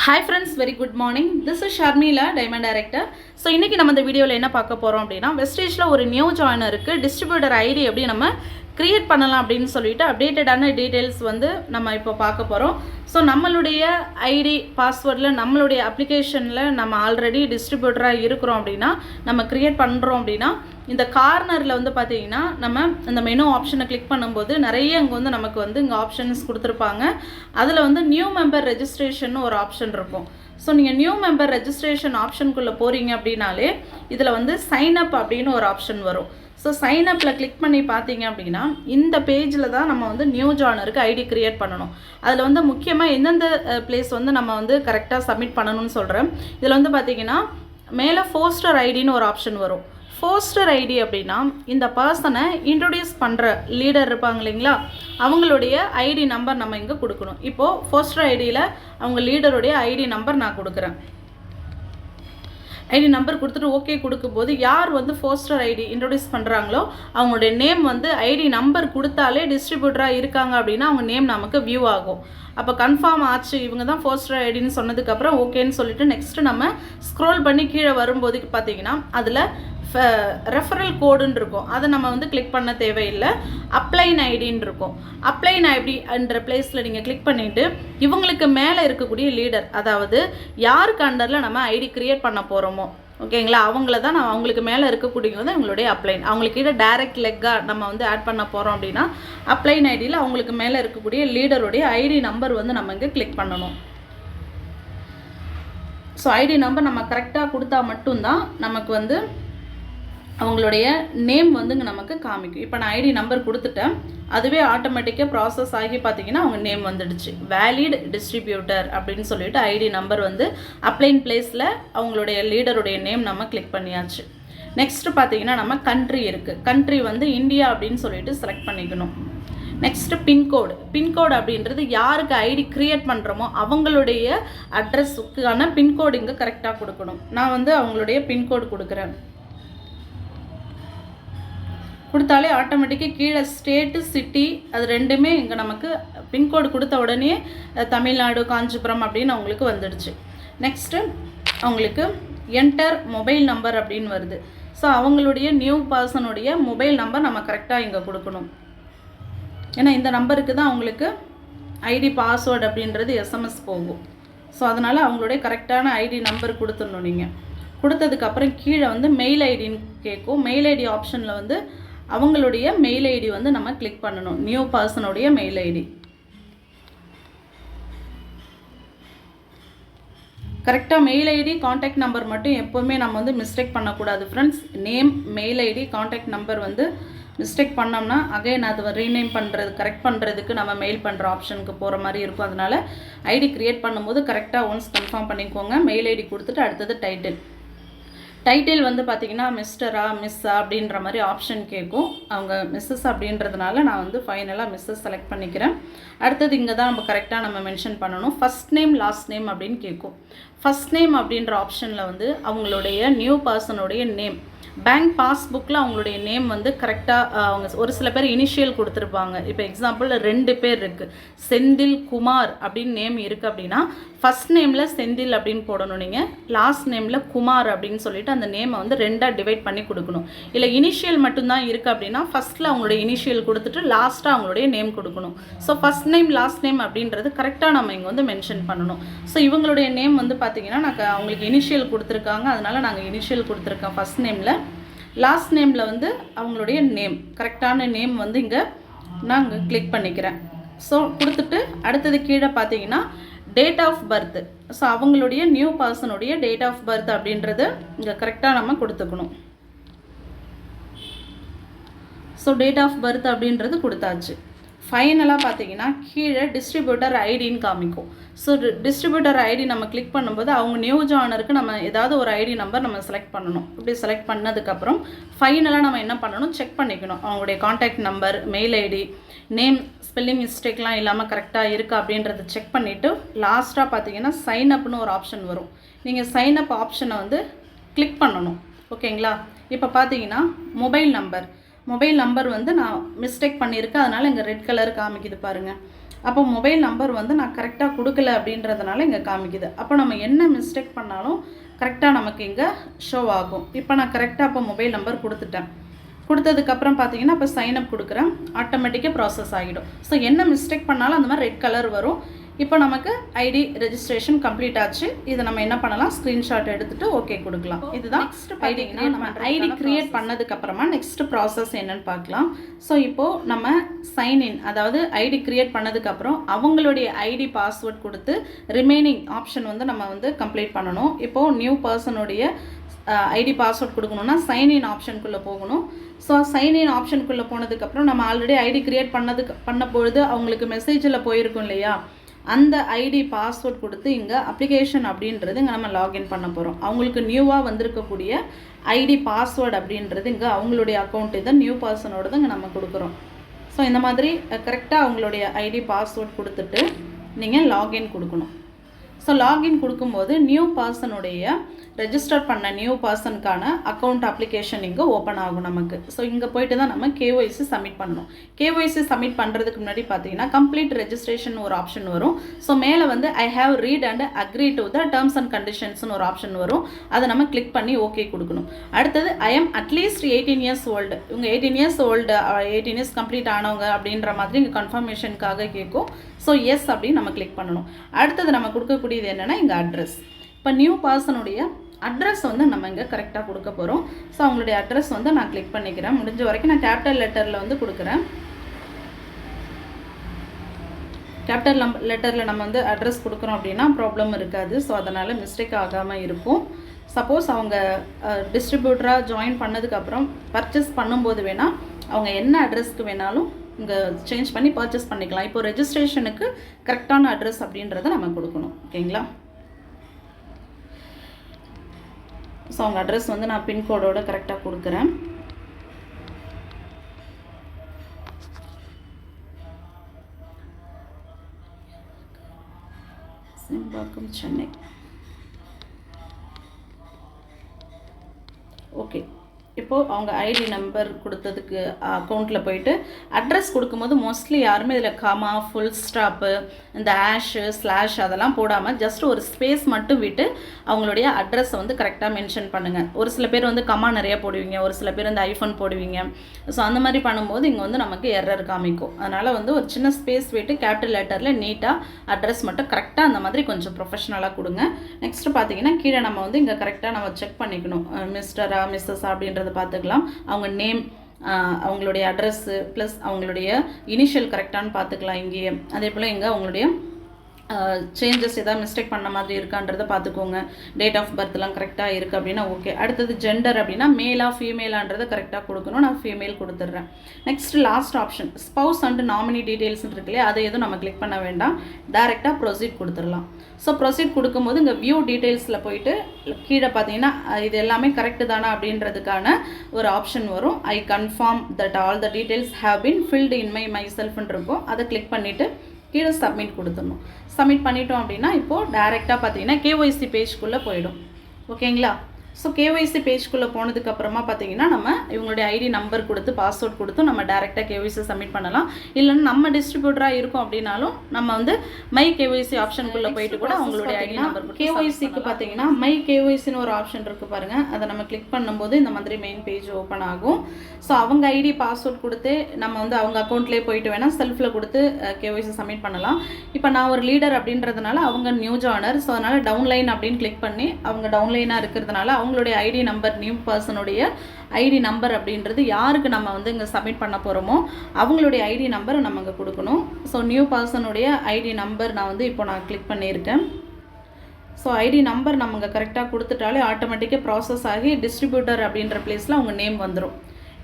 Hi friends, very good morning. This is Sharmila, Diamond Director. So இன்னைக்கு நம்ம இந்த வீடியோவில் என்ன பார்க்க போகிறோம் அப்படின்னா வெஸ்டேஜில் ஒரு நியூ ஜாயினருக்கு டிஸ்ட்ரிபியூட்டர் ஐடி எப்படி நம்ம கிரியேட் பண்ணலாம் அப்படின்னு சொல்லிட்டு அப்டேட்டடான டீட்டெயில்ஸ் வந்து நம்ம இப்போ பார்க்க போகிறோம். ஸோ நம்மளுடைய ஐடி பாஸ்வேர்டில் நம்மளுடைய அப்ளிகேஷனில் நம்ம ஆல்ரெடி டிஸ்ட்ரிபியூட்டராக இருக்கிறோம் அப்படின்னா நம்ம கிரியேட் பண்ணுறோம் அப்படின்னா இந்த கார்னரில் வந்து பார்த்தீங்கன்னா நம்ம இந்த மெனு ஆப்ஷனை கிளிக் பண்ணும்போது நிறைய இங்கே வந்து நமக்கு வந்து இங்கே ஆப்ஷன்ஸ் கொடுத்துருப்பாங்க. அதில் வந்து நியூ மெம்பர் ரெஜிஸ்ட்ரேஷன் ஒரு ஆப்ஷன் இருக்கும். ஸோ நீங்கள் நியூ மெம்பர் ரெஜிஸ்ட்ரேஷன் ஆப்ஷனுக்குள்ளே போகிறீங்க அப்படின்னாலே இதில் வந்து சைன் அப் அப்படின்னு ஒரு ஆப்ஷன் வரும். ஸோ சைன் அப்பில் கிளிக் பண்ணி பார்த்தீங்க அப்படின்னா இந்த பேஜில் தான் நம்ம வந்து நியூ ஜாயினருக்கு ஐடி கிரியேட் பண்ணணும். அதில் வந்து முக்கியமாக எந்தெந்த பிளேஸ் வந்து நம்ம வந்து கரெக்டாக சப்மிட் பண்ணணும்னு சொல்கிறேன். இதில் வந்து பார்த்தீங்கன்னா மேலே போஸ்டர் ஐடின்னு ஒரு ஆப்ஷன் வரும். போஸ்டர் ஐடி அப்படின்னா இந்த பர்சனை இன்ட்ரடியூஸ் பண்ணுற லீடர் இருப்பாங்க இல்லைங்களா, அவங்களுடைய ஐடி நம்பர் நம்ம இங்கே கொடுக்கணும். இப்போது போஸ்டர் ஐடியில் அவங்க லீடருடைய ஐடி நம்பர் நான் கொடுக்குறேன். ஐடி நம்பர் கொடுத்துட்டு ஓகே கொடுக்கும்போது யார் வந்து போஸ்டர் ஐடி இன்ட்ரடியூஸ் பண்ணுறாங்களோ அவங்களுடைய நேம் வந்து ஐடி நம்பர் கொடுத்தாலே டிஸ்ட்ரிபியூட்டராக இருக்காங்க அப்படின்னா அவங்க நேம் நமக்கு வியூ ஆகும். அப்போ கன்ஃபார்ம் ஆச்சு இவங்க தான் போஸ்டர் ஐடின்னு சொன்னதுக்கப்புறம் ஓகேன்னு சொல்லிட்டு நெக்ஸ்ட்டு நம்ம ஸ்க்ரோல் பண்ணி கீழே வரும்போதுக்கு பார்த்தீங்கன்னா அதில் ரெஃபரல் கோடுன்னு இருக்கும். அதை நம்ம வந்து கிளிக் பண்ண தேவையில்லை. அப்ளைன் ஐடின்னு இருக்கும். அப்ளைன் ஐடின்ற பிளேஸில் நீங்கள் கிளிக் பண்ணிவிட்டு இவங்களுக்கு மேலே இருக்கக்கூடிய லீடர், அதாவது யாருக்கு அண்டரில் நம்ம ஐடி கிரியேட் பண்ண போகிறோமோ ஓகேங்களா, அவங்கள தான் நான் அவங்களுக்கு மேலே இருக்கக்கூடியது அவங்களுடைய அப்ளைன். அவங்களுக்கு கீழே டைரக்ட் லெக்காக நம்ம வந்து ஆட் பண்ண போகிறோம் அப்படின்னா அப்ளைன் ஐடியில் அவங்களுக்கு மேலே இருக்கக்கூடிய லீடருடைய ஐடி நம்பர் வந்து நம்ம இங்கே கிளிக் பண்ணணும். ஸோ ஐடி நம்பர் நம்ம கரெக்டாக கொடுத்தா மட்டும்தான் நமக்கு வந்து அவங்களுடைய நேம் வந்து இங்கே நமக்கு காமிக்கும். இப்போ நான் ஐடி நம்பர் கொடுத்துட்டேன், அதுவே ஆட்டோமேட்டிக்காக ப்ராசஸ் ஆகி பார்த்தீங்கன்னா அவங்க நேம் வந்துடுச்சு. வேலிட் டிஸ்ட்ரிபியூட்டர் அப்படின்னு சொல்லிட்டு ஐடி நம்பர் வந்து அப்ளைன் பிளேஸில் அவங்களுடைய லீடருடைய நேம் நம்ம கிளிக் பண்ணியாச்சு. நெக்ஸ்ட்டு பார்த்தீங்கன்னா நம்ம கண்ட்ரி இருக்குது. கண்ட்ரி வந்து இந்தியா அப்படின்னு சொல்லிட்டு செலக்ட் பண்ணிக்கணும். நெக்ஸ்ட்டு பின்கோடு அப்படின்றது யாருக்கு ஐடி க்ரியேட் பண்ணுறோமோ அவங்களுடைய அட்ரஸுக்கான பின்கோடு இங்கே கரெக்டாக கொடுக்கணும். நான் வந்து அவங்களுடைய பின்கோடு கொடுக்குறேன். கொடுத்தாலே ஆட்டோமேட்டிக்காக கீழே ஸ்டேட்டு சிட்டி அது ரெண்டுமே இங்கே நமக்கு பின்கோடு கொடுத்த உடனே தமிழ்நாடு காஞ்சிபுரம் அப்படின்னு அவங்களுக்கு வந்துடுச்சு. நெக்ஸ்ட்டு அவங்களுக்கு என்டர் மொபைல் நம்பர் அப்படின்னு வருது. ஸோ அவங்களுடைய நியூ பர்சனுடைய மொபைல் நம்பர் நம்ம கரெக்டாக இங்கே கொடுக்கணும். ஏன்னா இந்த நம்பருக்கு தான் அவங்களுக்கு ஐடி பாஸ்வேர்டு அப்படின்றது எஸ்எம்எஸ் போகும். ஸோ அதனால் அவங்களுடைய கரெக்டான ஐடி நம்பர் கொடுத்துடணும். நீங்கள் கொடுத்ததுக்கப்புறம் கீழே வந்து மெயில் ஐடின்னு கேட்கும். மெயில் ஐடி ஆப்ஷனில் வந்து அவங்களுடைய மெயில் ஐடி வந்து நம்ம கிளிக் பண்ணணும். நியூ பர்சனுடைய மெயில் ஐடி கரெக்டாக மெயில் ஐடி காண்டாக்ட் நம்பர் மட்டும் எப்போவுமே நம்ம வந்து மிஸ்டேக் பண்ணக்கூடாது friends. Name mail ID contact number வந்து மிஸ்டேக் பண்ணோம்னா அகைன் அது ரீநேம் பண்ணுறது கரெக்ட் பண்ணுறதுக்கு நம்ம மெயில் பண்ணுற ஆப்ஷனுக்கு போகிற மாதிரி இருக்கும். அதனால் ஐடி க்ரியேட் பண்ணும்போது கரெக்டாக ஒன்ஸ் கன்ஃபார்ம் பண்ணிக்கோங்க. மெயில் ஐடி கொடுத்துட்டு அடுத்தது டைட்டில் வந்து பார்த்திங்கன்னா மிஸ்டரா மிஸ்ஸா அப்படின்ற மாதிரி ஆப்ஷன் கேட்கும். அவங்க மிஸ்ஸஸ் அப்படின்றதுனால நான் வந்து ஃபைனலாக மிஸ்ஸஸ் செலக்ட் பண்ணிக்கிறேன். அடுத்தது இங்கே தான் நம்ம கரெக்டாக நம்ம மென்ஷன் பண்ணணும். ஃபஸ்ட் நேம் லாஸ்ட் நேம் அப்படின்னு கேட்கும். ஃபஸ்ட் நேம் அப்படின்ற ஆப்ஷனில் வந்து அவங்களுடைய நியூ பர்சனுடைய நேம், பேங்க் பாஸ்புக்கில் அவங்களுடைய நேம் வந்து கரெக்டாக அவங்க ஒரு சில பேர் இனிஷியல் கொடுத்துருப்பாங்க. இப்போ எக்ஸாம்பிள் 2 பேர் இருக்குது, செந்தில் குமார் அப்படின்னு நேம் இருக்குது அப்படின்னா ஃபஸ்ட் நேமில் செந்தில் அப்படின்னு போடணும். நீங்கள் லாஸ்ட் நேமில் குமார் அப்படின்னு சொல்லிட்டு அந்த நேமை வந்து 2ஆக டிவைட் பண்ணி கொடுக்கணும். இல்லை இனிஷியல் மட்டும்தான் இருக்குது அப்படின்னா ஃபஸ்ட்டில் அவங்களுடைய இனிஷியல் கொடுத்துட்டு லாஸ்ட்டாக அவங்களுடைய நேம் கொடுக்கணும். So first name last name அப்படின்றது கரெக்டாக நம்ம இங்கே வந்து மென்ஷன் பண்ணணும். ஸோ இவங்களுடைய நேம் வந்து பார்த்திங்கன்னா நாங்கள் அவங்களுக்கு இனிஷியல் கொடுத்துருக்காங்க, அதனால் நாங்கள் இனிஷியல் கொடுத்துருக்கோம் ஃபஸ்ட் நேமில். லாஸ்ட் நேமில் வந்து அவங்களுடைய நேம் கரெக்டான நேம் வந்து இங்கே நாங்கள் கிளிக் பண்ணிக்கிறேன். ஸோ கொடுத்துட்டு அடுத்தது கீழே பார்த்தீங்கன்னா டேட் ஆஃப் பர்த். ஸோ அவங்களுடைய நியூ பர்சனுடைய டேட் ஆஃப் பர்த் அப்படின்றது இங்கே கரெக்டாக நம்ம கொடுத்துக்கணும். ஸோ டேட் ஆஃப் பர்த் அப்படின்றது கொடுத்தாச்சு. ஃபைனலாக பார்த்தீங்கன்னா கீழே டிஸ்ட்ரிபியூட்டர் ஐடின்னு காமிக்கும். ஸோ டிஸ்ட்ரிபியூட்டர் ஐடி நம்ம கிளிக் பண்ணும்போது அவங்க நியூ ஜாயினருக்கு நம்ம ஏதாவது ஒரு ஐடி நம்பர் நம்ம செலக்ட் பண்ணணும். இப்படி செலக்ட் பண்ணதுக்கப்புறம் ஃபைனலாக நம்ம என்ன பண்ணணும், செக் பண்ணிக்கணும் அவங்களுடைய contact number, mail ID, name spelling மிஸ்டேக்லாம் இல்லாமல் கரெக்டாக இருக்கா அப்படின்றத செக் பண்ணிவிட்டு லாஸ்ட்டாக பார்த்தீங்கன்னா சைன் அப்னு ஒரு ஆப்ஷன் வரும். நீங்கள் சைன் அப் ஆப்ஷனை வந்து கிளிக் பண்ணணும். ஓகேங்களா, இப்போ பார்த்தீங்கன்னா மொபைல் நம்பர் வந்து நான் மிஸ்டேக் பண்ணியிருக்கேன், அதனால் இங்கே ரெட் கலர் காமிக்குது பாருங்கள். அப்போ மொபைல் நம்பர் வந்து நான் கரெக்டாக கொடுக்கல அப்படின்றதுனால இங்கே காமிக்குது. அப்போ நம்ம என்ன மிஸ்டேக் பண்ணாலும் கரெக்டாக நமக்கு இங்கே ஷோ ஆகும். இப்போ நான் கரெக்டாக அப்போ மொபைல் நம்பர் கொடுத்துட்டேன். கொடுத்ததுக்கப்புறம் பார்த்தீங்கன்னா இப்போ சைன்அப் கொடுக்குறேன், ஆட்டோமேட்டிக்காக ப்ராசஸ் ஆகிடும். ஸோ என்ன மிஸ்டேக் பண்ணாலும் அந்த மாதிரி ரெட் கலர் வரும். இப்போ நமக்கு ஐடி ரெஜிஸ்ட்ரேஷன் கம்ப்ளீட் ஆச்சு. இதை நம்ம என்ன பண்ணலாம், ஸ்க்ரீன்ஷாட் எடுத்துகிட்டு ஓகே கொடுக்கலாம். இதுதான் ஐடி. நம்ம ஐடி க்ரியேட் பண்ணதுக்கப்புறமா நெக்ஸ்ட் ப்ராசஸ் என்னன்னு பார்க்கலாம். ஸோ இப்போது நம்ம சைன்இன், அதாவது ஐடி க்ரியேட் பண்ணதுக்கப்புறம் அவங்களுடைய ஐடி பாஸ்வேர்ட் கொடுத்து ரிமைனிங் ஆப்ஷன் வந்து நம்ம வந்து கம்ப்ளீட் பண்ணணும். இப்போது நியூ பர்சனுடைய ஐடி பாஸ்வேர்ட் கொடுக்கணுன்னா சைன்இன் ஆப்ஷனுக்குள்ளே போகணும். ஸோ சைன்இன் ஆப்ஷனுக்குள்ளே போனதுக்கப்புறம் நம்ம ஆல்ரெடி ஐடி க்ரியேட் பண்ண பொழுது அவங்களுக்கு மெசேஜில் போயிருக்கும் இல்லையா, அந்த ஐடி பாஸ்வேர்ட் கொடுத்து இங்கே அப்ளிகேஷன் அப்படின்றது இங்கே நம்ம லாகின் பண்ண போகிறோம். அவங்களுக்கு நியூவாக வந்திருக்கக்கூடிய ஐடி பாஸ்வேர்டு அப்படின்றது இங்கே அவங்களுடைய அக்கௌண்ட் இதை நியூ பர்சனோடது இங்கே நம்ம கொடுக்குறோம். ஸோ இந்த மாதிரி கரெக்டாக அவங்களுடைய ஐடி பாஸ்வேர்ட் கொடுத்துட்டு நீங்கள் லாகின் கொடுக்கணும். ஸோ லாகின் கொடுக்கும்போது நியூ பர்சனுடைய ரெஜிஸ்டர் பண்ண நியூ பர்சனுக்கான அக்கௌண்ட் அப்ளிகேஷன் இங்கே ஓப்பன் ஆகும் நமக்கு. ஸோ இங்கே போய்ட்டு தான் நம்ம கேஒய்சி சப்மிட் பண்ணணும். கேஒய்சி சப்மிட் பண்ணுறதுக்கு முன்னாடி பார்த்தீங்கன்னா கம்ப்ளீட் ரெஜிஸ்ட்ரேஷன் ஒரு ஆப்ஷன் வரும். ஸோ மேலே வந்து I have read and agree to the terms and கண்டிஷன்ஸ்னு ஒரு ஆப்ஷன் வரும். அதை நம்ம கிளிக் பண்ணி ஓகே கொடுக்கணும். அடுத்தது I am at least 18 years old. இவங்க 18 இயர்ஸ் ஓல்டு, 18 இயர்ஸ் கம்ப்ளீட் ஆனவங்க அப்படின்ற மாதிரி இங்கே கன்ஃபர்மேஷனுக்காக கேட்கும். ஸோ எஸ் அப்படின்னு நம்ம கிளிக் பண்ணணும். அடுத்தது நம்ம கொடுக்கக்கூடியது என்னென்னா இங்கே அட்ரஸ். இப்போ நியூ பர்சனுடைய அட்ரஸ் வந்து நம்ம இங்கே கரெக்டாக கொடுக்க போகிறோம். ஸோ அவங்களுடைய அட்ரஸ் வந்து நான் கிளிக் பண்ணிக்கிறேன். முடிஞ்ச வரைக்கும் நான் கேபிட்டல் லெட்டரில் வந்து கொடுக்குறேன். கேபிட்டல் லெட்டரில் நம்ம வந்து அட்ரஸ் கொடுக்குறோம் அப்படின்னா ப்ராப்ளம் இருக்காது. ஸோ அதனால் மிஸ்டேக் ஆகாமல் இருக்கும். சப்போஸ் அவங்க டிஸ்ட்ரிபியூட்டராக ஜாயின் பண்ணதுக்கப்புறம் பர்ச்சேஸ் பண்ணும்போது வேணால் அவங்க என்ன அட்ரஸ்க்கு வேணாலும் இங்கே சேஞ்ச் பண்ணி பர்ச்சேஸ் பண்ணிக்கலாம். இப்போ ரெஜிஸ்ட்ரேஷனுக்கு கரெக்டான அட்ரஸ் அப்படின்றத நம்ம கொடுக்கணும். ஓகேங்களா? ஸோ அவங்க அட்ரஸ் வந்து நான் பின்கோடோட கரெக்டாக கொடுக்குறேன். செம்பாக்கம், சென்னை. ஓகே. இப்போது அவங்க ஐடி நம்பர் கொடுத்ததுக்கு அக்கௌண்ட்டில் போயிட்டு அட்ரஸ் கொடுக்கும்போது மோஸ்ட்லி யாருமே இதில் காமா, ஃபுல் ஸ்டாப்பு, இந்த ஆஷு, ஸ்லாஷ் அதெல்லாம் போடாமல் ஜஸ்ட் ஒரு ஸ்பேஸ் மட்டும் விட்டு அவங்களுடைய அட்ரஸை வந்து கரெக்டாக மென்ஷன் பண்ணுங்கள். ஒரு சில பேர் வந்து கமா நிறையா போடுவீங்க, ஒரு சில பேர் வந்து ஐஃபோன் போடுவீங்க. ஸோ அந்த மாதிரி பண்ணும்போது இங்கே வந்து நமக்கு எரர் காமிக்கும். அதனால் வந்து ஒரு சின்ன ஸ்பேஸ் விட்டு கேபிட்டல் லெட்டரில் நீட்டாக அட்ரஸ் மட்டும் கரெக்டாக அந்த மாதிரி கொஞ்சம் ப்ரொஃபஷனலாக கொடுங்க. நெக்ஸ்ட்டு பார்த்தீங்கன்னா கீழே நம்ம வந்து இங்கே கரெக்டாக நம்ம செக் பண்ணிக்கணும். மிஸ்டரா, மிஸ்ஸஸ் அப்படின்றது பார்த்துக்கலாம். அவங்க நேம், அவங்களுடைய அட்ரஸ்ஸு ப்ளஸ் அவங்களுடைய இனிஷியல் கரெக்டானு பார்த்துக்கலாம் இங்கேயே. அதே போல் இங்கே அவங்களுடைய சேஞ்சஸ் ஏதாவது மிஸ்டேக் பண்ண மாதிரி இருக்கான்றதை பார்த்துக்கோங்க. டேட் ஆஃப் பர்த்லாம் கரெக்டாக இருக்குது அப்படின்னா ஓகே. அடுத்தது ஜெண்டர் அப்படின்னா மேலா ஃபீமேலான்றதை கரெக்டாக கொடுக்கணும். நான் ஃபீமேல் கொடுத்துட்றேன். Next last option spouse and nominee details இருக்கு இல்லையா, அதை எதுவும் நம்ம கிளிக் பண்ண வேண்டாம். டேரெக்டாக ப்ரொசீட் கொடுத்துடலாம். ஸோ ப்ரொசீட் கொடுக்கும்போது இங்கே வியூ டீட்டெயில்ஸில் போயிட்டு கீழே பார்த்தீங்கன்னா இது எல்லாமே கரெக்டு தானே அப்படின்றதுக்கான ஒரு ஆப்ஷன் வரும். I confirm that all the details have been filled in my செல்ஃப்னு இருக்கும். அதை கிளிக் பண்ணிவிட்டு கீழே சப்மிட் கொடுத்துடணும். சப்மிட் பண்ணிட்டோம் அப்படின்னா இப்போது டேரெக்டாக பார்த்தீங்கன்னா கேஒய்சி பேஜ்க்குள்ளே போயிடும். ஓகேங்களா? ஸோ கேஒய்சி பேஜ்க்குள்ளே போனதுக்கப்புறமா பார்த்தீங்கன்னா நம்ம இவங்களுடைய ஐடி நம்பர் கொடுத்து பாஸ்வேர்ட் கொடுத்து நம்ம டேரெக்டாக கேஒய்சி சப்மிட் பண்ணலாம். இல்லைன்னா நம்ம டிஸ்ட்ரிபியூட்டராக இருக்கும் அப்படின்னாலும் நம்ம வந்து மை கேஒய்சி ஆப்ஷனுக்குள்ளே போயிட்டு கூட அவங்களுடைய ஐடி நம்பர் கேஒய்சிக்கு பார்த்தீங்கன்னா மை கேஒய்சின்னு ஒரு ஆப்ஷன் இருக்குது பாருங்கள். அதை நம்ம கிளிக் பண்ணும்போது இந்த மாதிரி மெயின் பேஜ் ஓப்பன் ஆகும். ஸோ அவங்க ஐடி பாஸ்வேர்ட் கொடுத்து நம்ம வந்து அவங்க அக்கௌண்ட்லேயே போயிட்டு வேணால் செல்ஃபில் கொடுத்து கேஒய்சி சப்மிட் பண்ணலாம். இப்போ நான் ஒரு லீடர் அப்படின்றதுனால அவங்க நியூ ஜாயினர். ஸோ அதனால் டவுன்லைன் அப்படின்னு கிளிக் பண்ணி அவங்க டவுன்லைனாக இருக்கிறதுனால அவங்களுடைய ஐடி நம்பர், நியூ பர்சனுடைய ஐடி நம்பர் அப்படின்றது யாருக்கு நம்ம வந்து இங்கே சப்மிட் பண்ண போகிறோமோ அவங்களுடைய ஐடி நம்பர் நம்ம இங்கே கொடுக்கணும். ஸோ நியூ பர்சனுடைய ஐடி நம்பர் நான் வந்து இப்போ நான் கிளிக் பண்ணியிருக்கேன். ஸோ ஐடி நம்பர் நம்ம இங்கே கரெக்டாக கொடுத்துட்டாலே ஆட்டோமேட்டிக்காக ப்ராசஸ் ஆகி டிஸ்ட்ரிபியூட்டர் அப்படின்ற பிளேஸில் அவங்க நேம் வந்துடும்.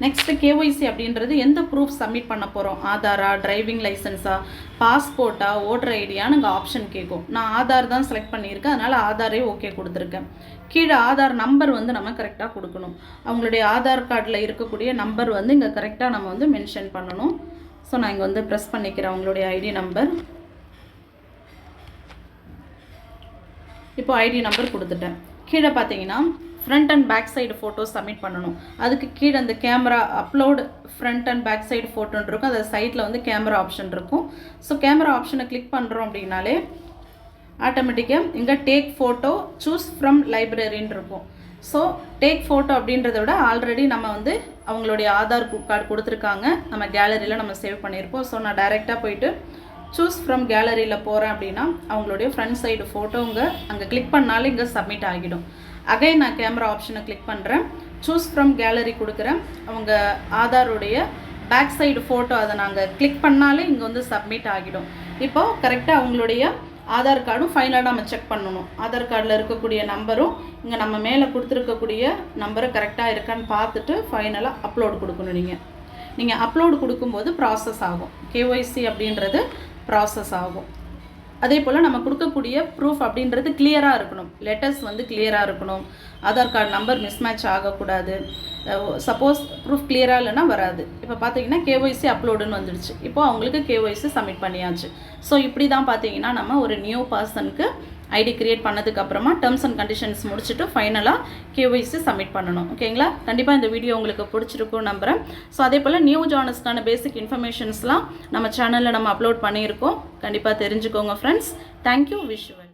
நெக்ஸ்ட்டு கேஒய்சி அப்படின்றது எந்த ப்ரூஃப் சப்மிட் பண்ண போகிறோம், ஆதாரா, டிரைவிங் லைசன்ஸா, பாஸ்போர்ட்டா, ஓட்டர் ஐடியான்னு இங்கே ஆப்ஷன் கேட்கும். நான் ஆதார் தான் செலக்ட் பண்ணியிருக்கேன், அதனால் ஆதாரே ஓகே கொடுத்துருக்கேன். கீழே ஆதார் நம்பர் வந்து நம்ம கரெக்டாக கொடுக்கணும். அவங்களுடைய ஆதார் கார்டில் இருக்கக்கூடிய நம்பர் வந்து இங்கே கரெக்டாக நம்ம வந்து மென்ஷன் பண்ணணும். ஸோ நான் இங்கே வந்து ப்ரெஸ் பண்ணிக்கிறேன் அவங்களுடைய ஐடி நம்பர். இப்போ ஐடி நம்பர் கொடுத்துட்டேன். கீழே பார்த்தீங்கன்னா front and back side photo submit பண்ணணும். அதுக்கு கீழே அந்த camera upload front and back side ஃபோட்டோன்னு இருக்கும். அது சைடில் வந்து கேமரா ஆப்ஷன் இருக்கும். ஸோ கேமரா ஆப்ஷனை கிளிக் பண்ணுறோம் அப்படின்னாலே ஆட்டோமேட்டிக்காக இங்கே டேக் ஃபோட்டோ சூஸ் ஃப்ரம் லைப்ரரின்னு இருக்கும். ஸோ டேக் ஃபோட்டோ அப்படின்றத விட ஆல்ரெடி நம்ம வந்து அவங்களுடைய ஆதார் கார்டு கொடுத்துருக்காங்க, நம்ம கேலரியில் நம்ம சேவ் பண்ணியிருப்போம். ஸோ நான் டைரெக்டாக போயிட்டு சூஸ் ஃப்ரம் கேலரியில் போகிறேன் அப்படின்னா அவங்களுடைய ஃப்ரண்ட் சைடு ஃபோட்டோ அங்கே கிளிக் பண்ணாலே இங்கே சப்மிட் ஆகிடும். அகைன் நான் கேமரா ஆப்ஷனை கிளிக் பண்ணுறேன், சூஸ் ஃப்ரம் கேலரி கொடுக்குறேன். அவங்க ஆதாருடைய பேக் சைடு ஃபோட்டோ அதை நாங்கள் கிளிக் பண்ணாலே இங்கே வந்து சப்மிட் ஆகிடும். இப்போது கரெக்டாக அவங்களுடைய ஆதார் கார்டும் ஃபைனலாக நம்ம செக் பண்ணணும். ஆதார் கார்டில் இருக்கக்கூடிய நம்பரும் இங்கே நம்ம மேலே கொடுத்துருக்கக்கூடிய நம்பரை கரெக்டாக இருக்கான்னு பார்த்துட்டு ஃபைனலாக அப்லோடு கொடுக்கணும். நீங்கள் அப்லோடு கொடுக்கும்போது ப்ராசஸ் ஆகும். கேஒய்சி அப்படின்றது ப்ராசஸ் ஆகும். அதே போல் நம்ம கொடுக்கக்கூடிய ப்ரூஃப் அப்படின்றது கிளியராக இருக்கணும். லெட்டர்ஸ் வந்து கிளியராக இருக்கணும். ஆதார் கார்டு நம்பர் மிஸ்மேட்ச் ஆகக்கூடாது. சப்போஸ் ப்ரூஃப் கிளியராக இல்லைன்னா வராது. இப்போ பார்த்தீங்கன்னா கேஒய்சி அப்லோடுன்னு வந்துடுச்சு. இப்போது அவங்களுக்கு கேஒய்சி சப்மிட் பண்ணியாச்சு. ஸோ இப்படி தான் பார்த்தீங்கன்னா நம்ம ஒரு நியூ பர்சனுக்கு ஐடி கிரியேட் பண்ணதுக்கப்புறமா டேர்ம்ஸ் அண்ட் கண்டிஷன்ஸ் முடிச்சுட்டு ஃபைனலாக கேஒய்சி சப்மிட் பண்ணணும். ஓகேங்களா? கண்டிப்பாக இந்த வீடியோ உங்களுக்கு பிடிச்சிருக்கும் நம்புகிறேன். ஸோ அதே போல் நியூ ஜாயினர்ஸ்க்கான பேசிக் இன்ஃபர்மேஷன்ஸ்லாம் நம்ம சேனலில் நம்ம அப்லோட் பண்ணியிருக்கோம். கண்டிப்பாக தெரிஞ்சுக்கோங்க ஃப்ரெண்ட்ஸ். தேங்க்யூ. Wish you.